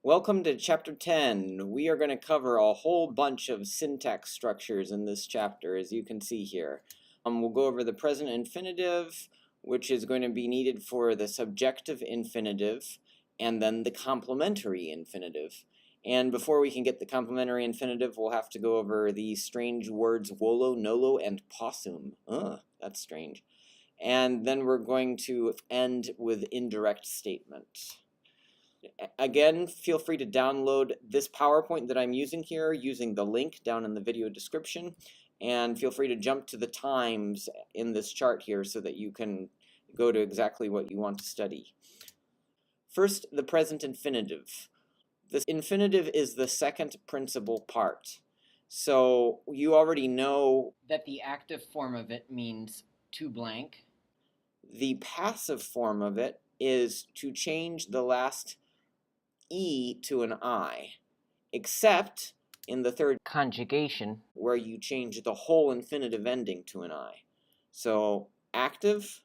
Welcome to Chapter 10. We are going to cover a whole bunch of syntax structures in this chapter, as you can see here. We'll go over the present infinitive, which is going to be needed for the subjective infinitive, and then the complementary infinitive. And before we can get the complementary infinitive, we'll have to go over these strange words Volo, Nōlō, and Possum. That's strange. And then we're going to end with indirect statement. Again, feel free to download this PowerPoint that I'm using here using the link down in the video description, and feel free to jump to the times in this chart here so that you can go to exactly what you want to study. First, the present infinitive. The infinitive is the second principal part. So you already know that the active form of it means to blank. The passive form of it is to change the last E to an I, except in the third conjugation, where you change the whole infinitive ending to an I. So active,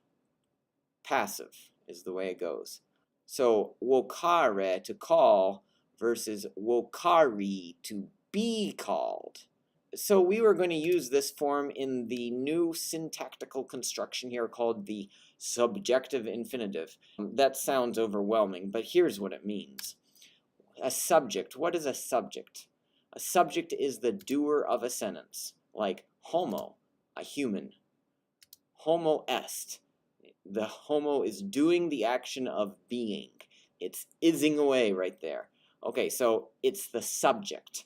passive is the way it goes. So wokare, to call, versus wokari, to be called. So we were going to use this form in the new syntactical construction here called the subjective infinitive. That sounds overwhelming, but here's what it means. A subject. What is a subject? A subject is the doer of a sentence, like homo, a human. Homo est. The homo is doing the action of being. It's ising away right there. Okay, so it's the subject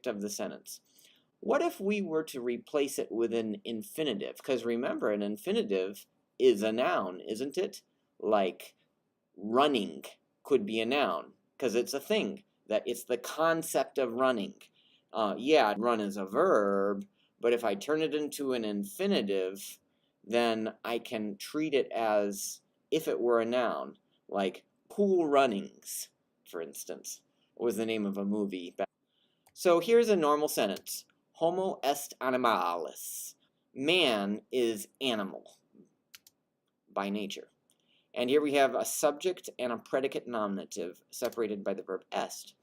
of the sentence. What if we were to replace it with an infinitive? Because remember, an infinitive is a noun, isn't it? Like running could be a noun, because it's a thing, that it's the concept of running. Yeah, run is a verb, but if I turn it into an infinitive, then I can treat it as if it were a noun, like Cool Runnings, for instance, was the name of a movie. So here's a normal sentence. Homo est animalis. Man is animal by nature. And here we have a subject and a predicate nominative separated by the verb est.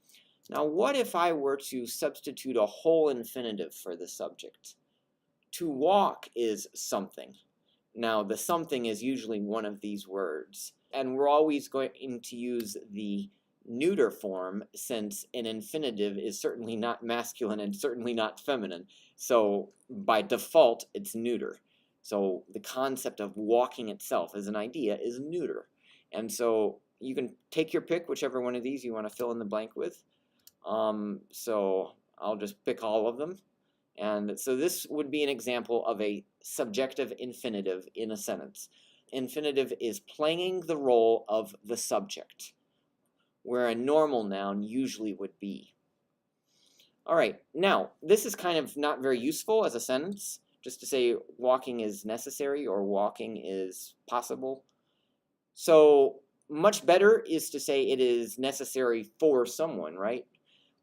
Now what if I were to substitute a whole infinitive for the subject? To walk is something. Now the something is usually one of these words. And we're always going to use the neuter form, since an infinitive is certainly not masculine and certainly not feminine. So by default it's neuter. So the concept of walking itself as an idea is neuter. And so you can take your pick, whichever one of these you want to fill in the blank with. So I'll just pick all of them. And so this would be an example of a subjective infinitive in a sentence. Infinitive is playing the role of the subject, where a normal noun usually would be. All right, now this is kind of not very useful as a sentence, just to say walking is necessary or walking is possible. So much better is to say it is necessary for someone, right?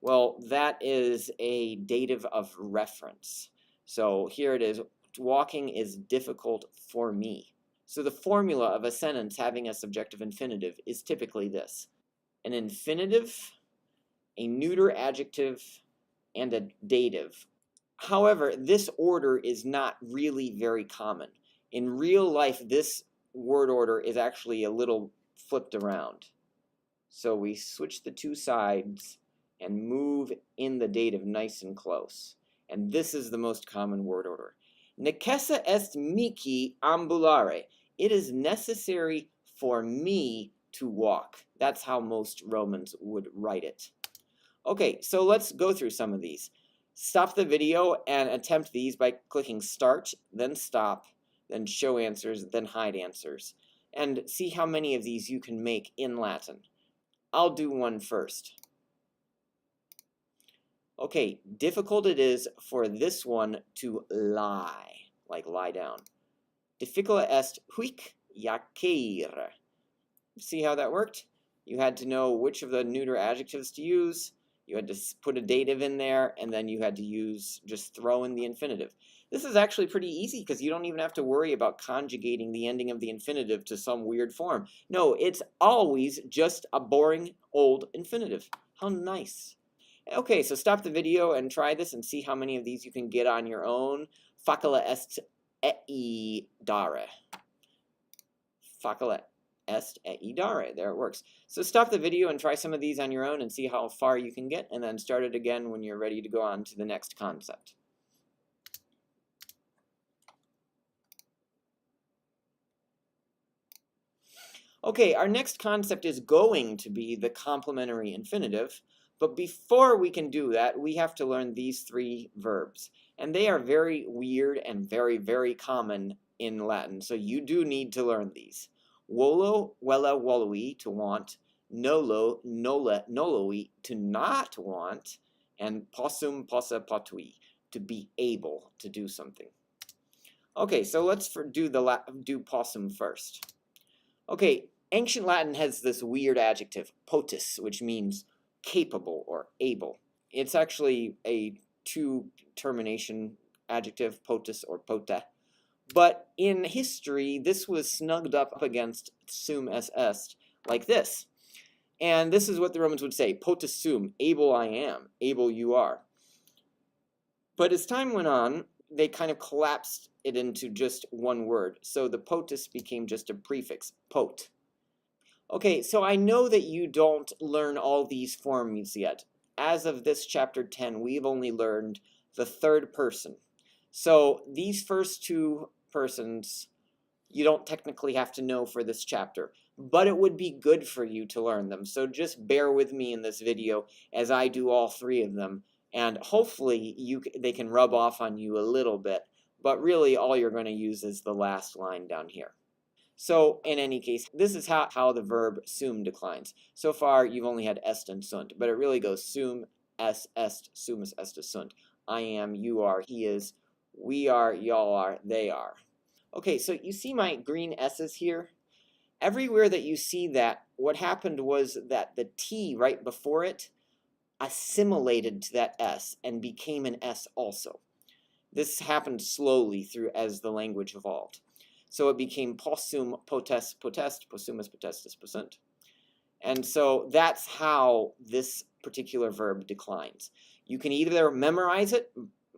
Well, that is a dative of reference. So here it is, walking is difficult for me. So the formula of a sentence having a subjective infinitive is typically this. An infinitive, a neuter adjective, and a dative. However, this order is not really very common. In real life, this word order is actually a little flipped around. So we switch the two sides and move in the dative nice and close. And this is the most common word order. Necessa est mihi ambulare. It is necessary for me to walk. That's how most Romans would write it. Okay, so let's go through some of these. Stop the video and attempt these by clicking Start, then Stop, then Show Answers, then Hide Answers, and see how many of these you can make in Latin. I'll do one first. Okay, difficult it is for this one to lie, like lie down. Difficula est huic jacere. See how that worked? You had to know which of the neuter adjectives to use. You had to put a dative in there, and then you had to just throw in the infinitive. This is actually pretty easy because you don't even have to worry about conjugating the ending of the infinitive to some weird form. No, it's always just a boring old infinitive. How nice. Okay, so stop the video and try this and see how many of these you can get on your own. Facile est ei dare. Facile est ei dare. There it works. So stop the video and try some of these on your own and see how far you can get, and then start it again when you're ready to go on to the next concept. Okay, our next concept is going to be the complementary infinitive, but before we can do that, we have to learn these three verbs. And they are very weird and very, very common in Latin, so you do need to learn these. Volo, vella, voloi, to want. Nōlō, nola, noloi, to not want. And possum, possa, potui, to be able to do something. Okay, so let's do possum first. Okay, ancient Latin has this weird adjective, potus, which means capable or able. It's actually a two-termination adjective, potus or pota. But in history, this was snugged up against sum es est, like this. And this is what the Romans would say, potus sum, able I am, able you are. But as time went on, they kind of collapsed it into just one word. So the potus became just a prefix, pot. Okay, so I know that you don't learn all these forms yet. As of this chapter 10, we've only learned the third person. So these first two persons, you don't technically have to know for this chapter, but it would be good for you to learn them. So just bear with me in this video as I do all three of them, and hopefully they can rub off on you a little bit, but really all you're going to use is the last line down here. So in any case, this is how the verb sum declines. So far you've only had est and sunt, but it really goes sum, es, est, sumus, est, sunt. I am, you are, he is, we are, y'all are, they are. Okay, so you see my green S's here? Everywhere that you see that, what happened was that the T right before it assimilated to that S and became an S also. This happened slowly through as the language evolved. So it became possum, potest, potest, possumus, potestus, possunt. And so that's how this particular verb declines. You can either memorize it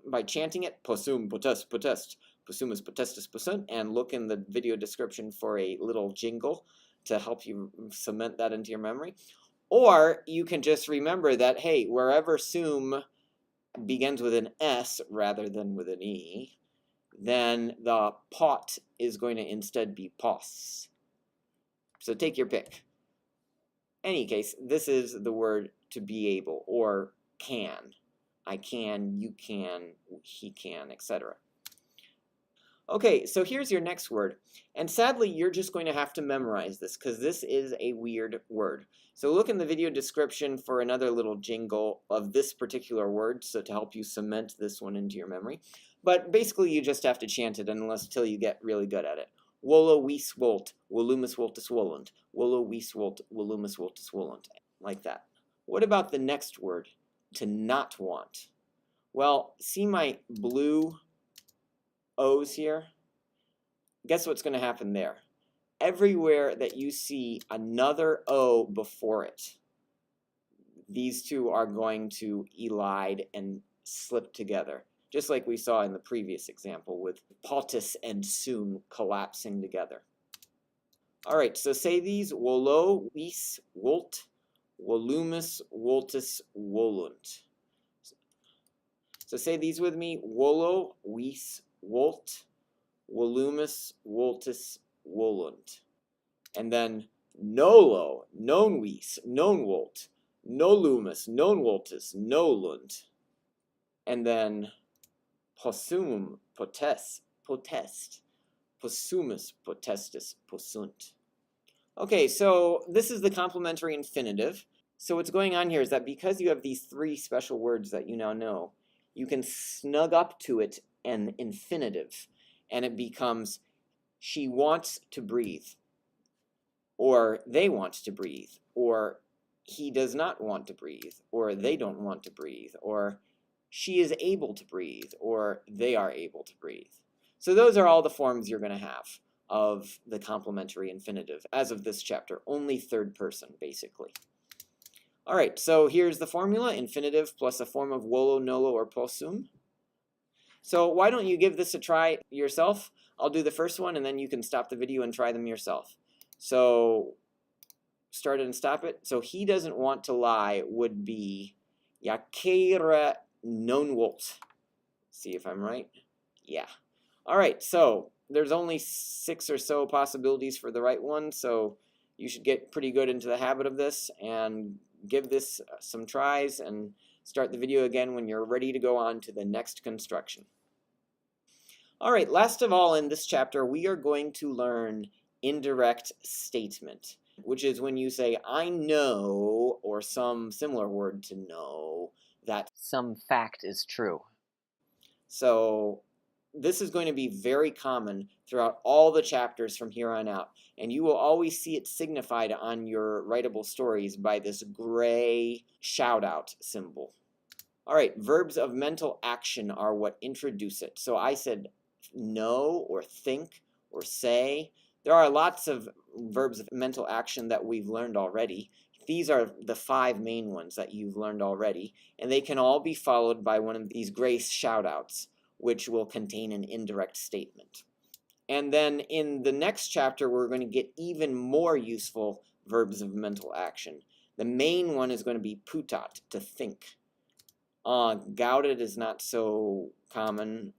by chanting it, possum, potest, potest, possumus, potestus, possunt, and look in the video description for a little jingle to help you cement that into your memory. Or you can just remember that, hey, wherever sum begins with an S rather than with an E, then the pot is going to instead be pos. So take your pick. Any case, this is the word to be able, or can. I can, you can, he can, etc. Okay, so here's your next word. And sadly, you're just going to have to memorize this because this is a weird word. So look in the video description for another little jingle of this particular word, so to help you cement this one into your memory. But basically, you just have to chant it until you get really good at it. Volō vis volt, volumus voltus volunt. Volō vis volt, volumus voltus volunt. Like that. What about the next word? To not want. Well, see my blue O's here? Guess what's going to happen there? Everywhere that you see another O before it, these two are going to elide and slip together, just like we saw in the previous example with potus and sum collapsing together. All right, so say these: Volō vis volt, volumus voltus volunt. So say these with me: Volō vis volt, volumus voltus volunt. And then Nōlō, non vis, non volt, nolumus, non voltus, nolunt. And then possum, potest, possumus, potestus, possunt. Okay, so this is the complementary infinitive. So what's going on here is that because you have these three special words that you now know, you can snug up to it an infinitive, and it becomes she wants to breathe, or they want to breathe, or he does not want to breathe, or they don't want to breathe, or she is able to breathe, or they are able to breathe. So those are all the forms you're going to have of the complementary infinitive as of this chapter, only third person basically. All right, so here's the formula, infinitive plus a form of Volo, Nōlō, or Possum. So why don't you give this a try yourself? I'll do the first one, and then you can stop the video and try them yourself. So start it and stop it. So he doesn't want to lie would be Yakera nonwolt. See if I'm right. Yeah. All right, so there's only 6 or so possibilities for the right one, so you should get pretty good into the habit of this and give this some tries and start the video again when you're ready to go on to the next construction. All right, last of all in this chapter, we are going to learn indirect statement, which is when you say, I know, or some similar word to know, that some fact is true. So this is going to be very common throughout all the chapters from here on out, and you will always see it signified on your writable stories by this gray shout-out symbol. All right, verbs of mental action are what introduce it. So I said know, or think, or say. There are lots of verbs of mental action that we've learned already. These are the 5 main ones that you've learned already, and they can all be followed by one of these gray shout-outs, which will contain an indirect statement. And then in the next chapter, we're going to get even more useful verbs of mental action. The main one is going to be putat, to think. Gaudet is not so common,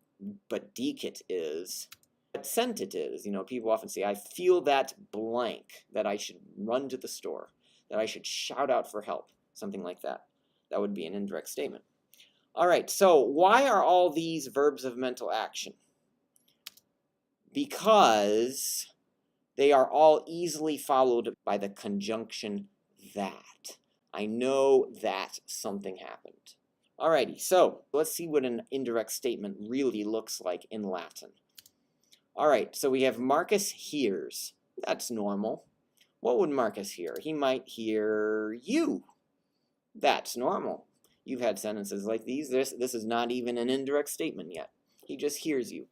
but dicit is. But sentit is. You know, people often say, I feel that blank, that I should run to the store, that I should shout out for help, something like that. That would be an indirect statement. All right, so why are all these verbs of mental action? Because they are all easily followed by the conjunction that. I know that something happened. Alrighty, so let's see what an indirect statement really looks like in Latin. Alright, so we have Marcus hears. That's normal. What would Marcus hear? He might hear you. That's normal. You've had sentences like these. This is not even an indirect statement yet. He just hears you.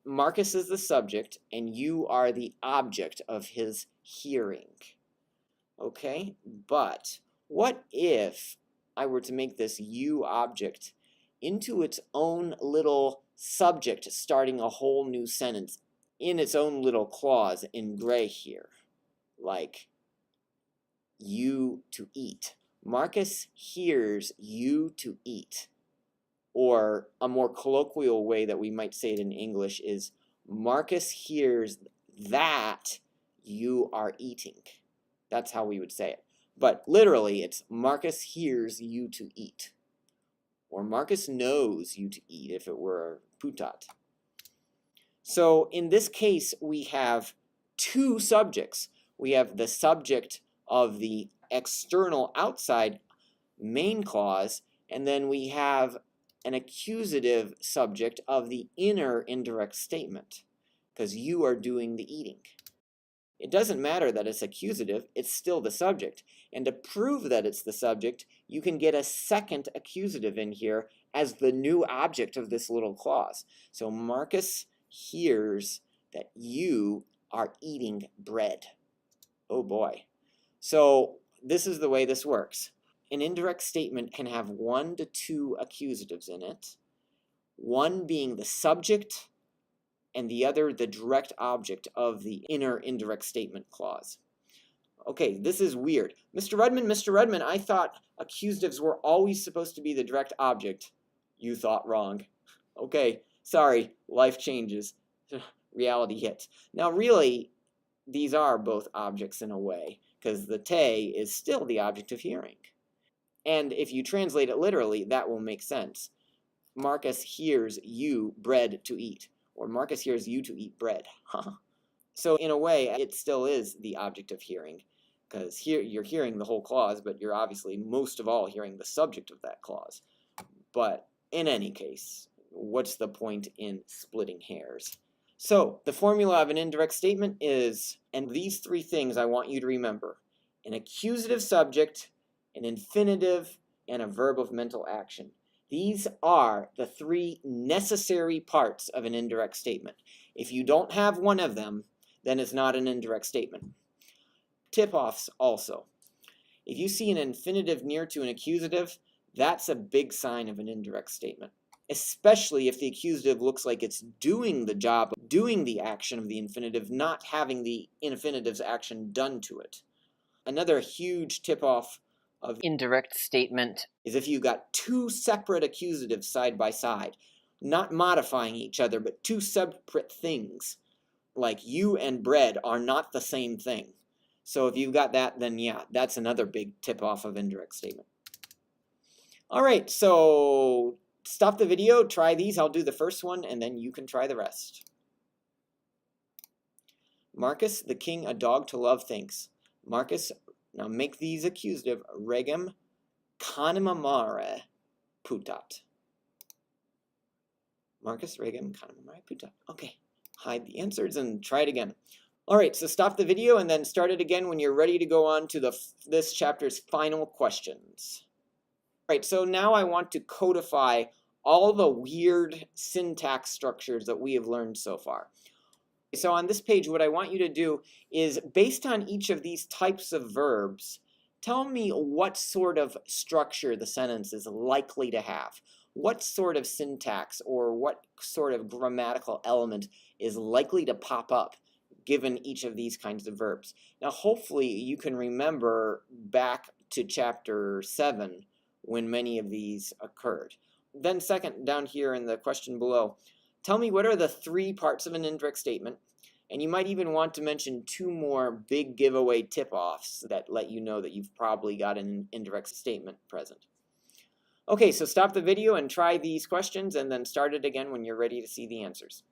Marcus is the subject, and you are the object of his hearing. Okay, but what if I were to make this you object into its own little subject, starting a whole new sentence in its own little clause in gray here, like you to eat. Marcus hears you to eat. Or a more colloquial way that we might say it in English is Marcus hears that you are eating. That's how we would say it. But literally, it's Marcus hears you to eat. Or Marcus knows you to eat if it were putat. So in this case, we have 2 subjects. We have the subject of the external outside main clause, and then we have an accusative subject of the inner indirect statement, because you are doing the eating. It doesn't matter that it's accusative, it's still the subject. And to prove that it's the subject, you can get a second accusative in here as the new object of this little clause. So Marcus hears that you are eating bread. Oh boy. So this is the way this works. An indirect statement can have 1 to 2 accusatives in it, one being the subject and the other the direct object of the inner indirect statement clause. Okay, this is weird. Mr. Redmond, I thought accusatives were always supposed to be the direct object. You thought wrong. Okay, sorry, life changes. Reality hits. Now really, these are both objects in a way, because the te is still the object of hearing. And if you translate it literally, that will make sense. Marcus hears you bread to eat, or Marcus hears you to eat bread. So in a way, it still is the object of hearing, because here you're hearing the whole clause, but you're obviously most of all hearing the subject of that clause. But in any case, what's the point in splitting hairs? So the formula of an indirect statement is, and these 3 things I want you to remember: an accusative subject, an infinitive, and a verb of mental action. These are the 3 necessary parts of an indirect statement. If you don't have one of them, then it's not an indirect statement. Tip-offs also. If you see an infinitive near to an accusative, that's a big sign of an indirect statement, especially if the accusative looks like it's doing the job, doing the action of the infinitive, not having the infinitive's action done to it. Another huge tip-off of indirect statement is if you got two separate accusatives side by side, not modifying each other, but two separate things, like you and bread are not the same thing. So if you've got that, then yeah, that's another big tip-off of indirect statement. All right, so stop the video, try these. I'll do the first one, and then you can try the rest. Marcus, the king, a dog to love, thinks. Marcus, now make these accusative, regem conimamare putat. Marcus, regem conimamare putat. Okay, hide the answers and try it again. All right, so stop the video and then start it again when you're ready to go on to this chapter's final questions. All right, so now I want to codify all the weird syntax structures that we have learned so far. So on this page, what I want you to do is, based on each of these types of verbs, tell me what sort of structure the sentence is likely to have. What sort of syntax or what sort of grammatical element is likely to pop up given each of these kinds of verbs. Now, hopefully you can remember back to chapter 7 when many of these occurred. Then second, down here in the question below, tell me what are the 3 parts of an indirect statement, and you might even want to mention 2 more big giveaway tip-offs that let you know that you've probably got an indirect statement present. Okay, so stop the video and try these questions, and then start it again when you're ready to see the answers.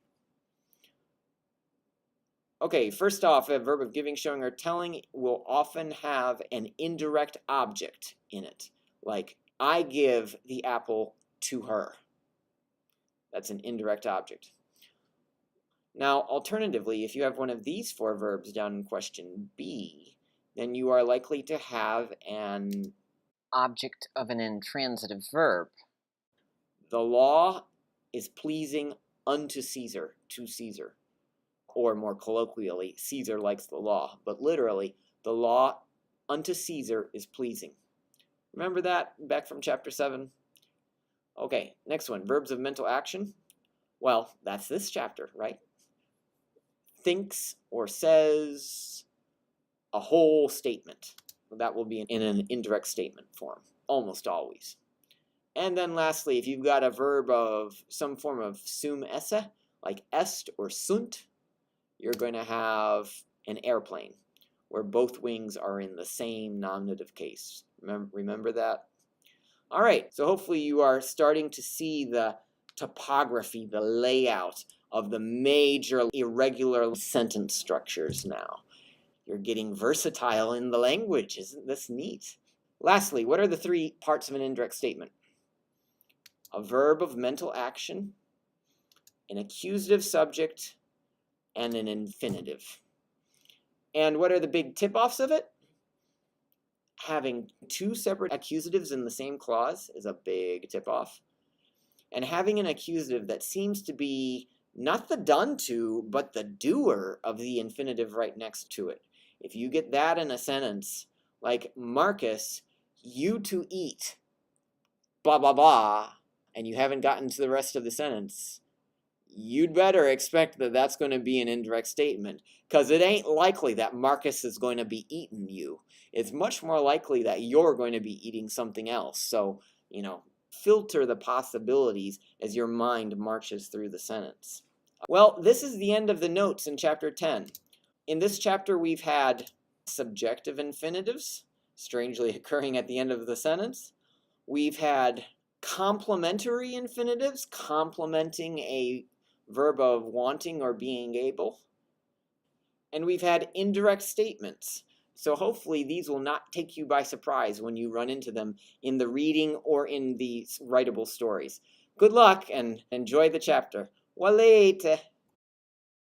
Okay, first off, a verb of giving, showing, or telling will often have an indirect object in it, like I give the apple to her. That's an indirect object. Now, alternatively, if you have one of these 4 verbs down in question B, then you are likely to have an object of an intransitive verb. The law is pleasing unto Caesar, to Caesar. Or more colloquially, Caesar likes the law. But literally, the law unto Caesar is pleasing. Remember that back from chapter 7? Okay, next one, verbs of mental action. Well, that's this chapter, right? Thinks or says a whole statement. That will be in an indirect statement form, almost always. And then lastly, if you've got a verb of some form of sum esse, like est or sunt, you're going to have an airplane where both wings are in the same nominative case. Remember that? All right, so hopefully you are starting to see the topography, the layout of the major irregular sentence structures now. You're getting versatile in the language. Isn't this neat? Lastly, what are the 3 parts of an indirect statement? A verb of mental action, an accusative subject, and an infinitive. And what are the big tip-offs of it? Having 2 separate accusatives in the same clause is a big tip-off. And having an accusative that seems to be not the done to, but the doer of the infinitive right next to it. If you get that in a sentence, like Marcus, you to eat, blah, blah, blah, and you haven't gotten to the rest of the sentence, you'd better expect that that's going to be an indirect statement, because it ain't likely that Marcus is going to be eating you. It's much more likely that you're going to be eating something else. So, filter the possibilities as your mind marches through the sentence. Well, this is the end of the notes in chapter 10. In this chapter, we've had subjective infinitives, strangely occurring at the end of the sentence. We've had complementary infinitives, complementing a verb of wanting or being able. And we've had indirect statements. So hopefully these will not take you by surprise when you run into them in the reading or in the writable stories. Good luck and enjoy the chapter. Walete!